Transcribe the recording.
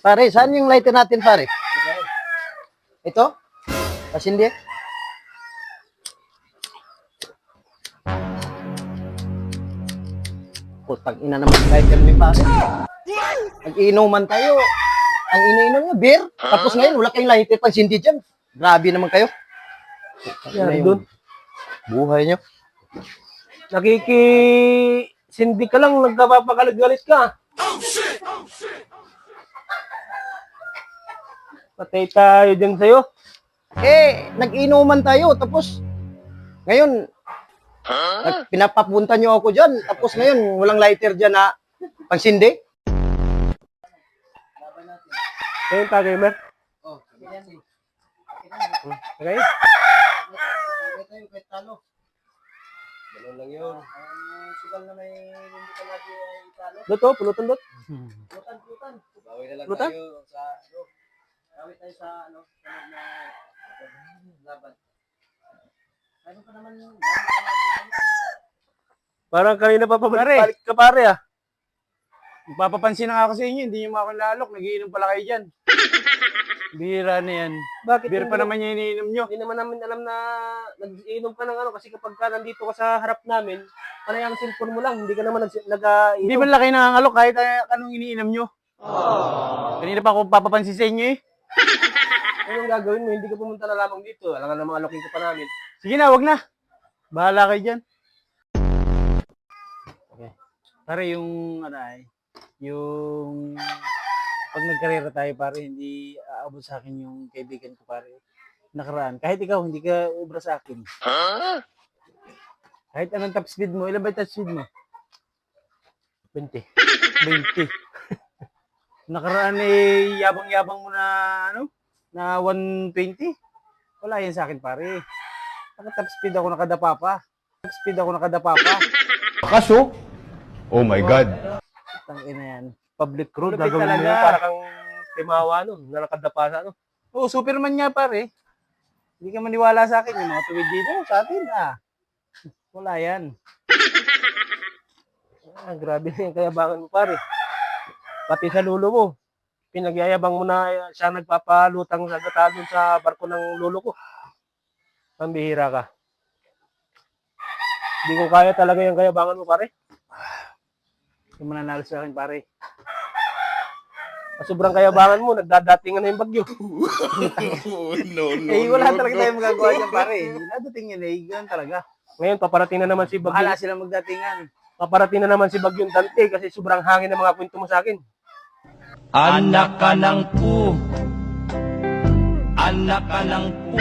Pare, saan yung lighter natin, pare? Ito? Kasi hindi. Putang ina naman yung lighter ni pare. Nag-inuman tayo. Ang ino-inom niya, beer. Tapos ngayon, wala kayong lighter pang sindi dyan. Grabe naman kayo. Yan doon. Buhay niyo. Nakikisindi ka lang, nagkapapagalit-galit ka. Patay tayo dyan sa'yo. Nag-inuman tayo. Tapos, ngayon, pinapapunta niyo ako dyan. Tapos ngayon, walang lighter dyan na pang sindi. Ngayon pa, gamer. Okay? Ganun lang yun. Luto, pulutan dot. Pulutan? Gawin tayo sa sunod na laban. Ano pa naman yung Parang kanina pa pabalik ka pare ah. Papapansin na nga ako sa inyo, hindi nyo makalalok, nagiinom pala kayo dyan. Bira na yan. Bakit? Beer pa naman yung iniinom nyo. Hindi naman namin alam na nag-iinom ka ng ano kasi kapag ka nandito ka sa harap namin, panay ang cellphone mo lang, hindi ka naman nag-iinom. Hindi man lang kayo nangangalok kahit anong iniinom nyo. Kanina pa ako papapansin sa inyo eh. Anong gagawin mo? Hindi ka pumunta na lamang dito. Alam nga namang alokin ka pa namin. Sige na, wag na. Bahala kayo dyan. Okay. Pare yung yung pag nagkarera tayo pare, hindi aabot sa akin yung kaibigan ko pare. Nakaraan. Kahit ikaw, hindi ka ubra sa akin. Kahit anong top speed mo, ilan ba yung top speed mo? 20. 20. Nakaraan eh, yabang-yabang mo na, na 120. Wala yan sa akin, pare. Naka-top speed ako, nakadapa pa. Top speed ako, nakadapa pa. Kaso? Oh my God. Tangina yan. Public road, Lupit gagawin mo talaga. yan. Para kang timawa nun, na nakadapa sa ano. Oo, Superman nga, pare. Hindi ka maniwala sa akin. Yung mga tuwid dito, sa atin, Wala yan. Grabe na yung kayabangan mo pare. Pati sa lulo mo. Pinagyayabang mo na siya nagpapalutang sa gata dun sa barko ng lulo ko. Pambihira ka. Hindi ko kaya talaga yung kayabangan mo pare. Yung mananalo sa akin, pare. Sa sobrang kayabangan mo, nagdadatingan na yung bagyo. Wala talaga tayong magagawa dyan, pare. Nadating yun eh. Ganun talaga. Ngayon, paparating na naman si Bahala bagyo. sila magdatingan. Paparating na naman si Bagyong Dante kasi sobrang hangin ng mga kwento mo sa akin. Anak ka ng pu. Anak ka ng pu.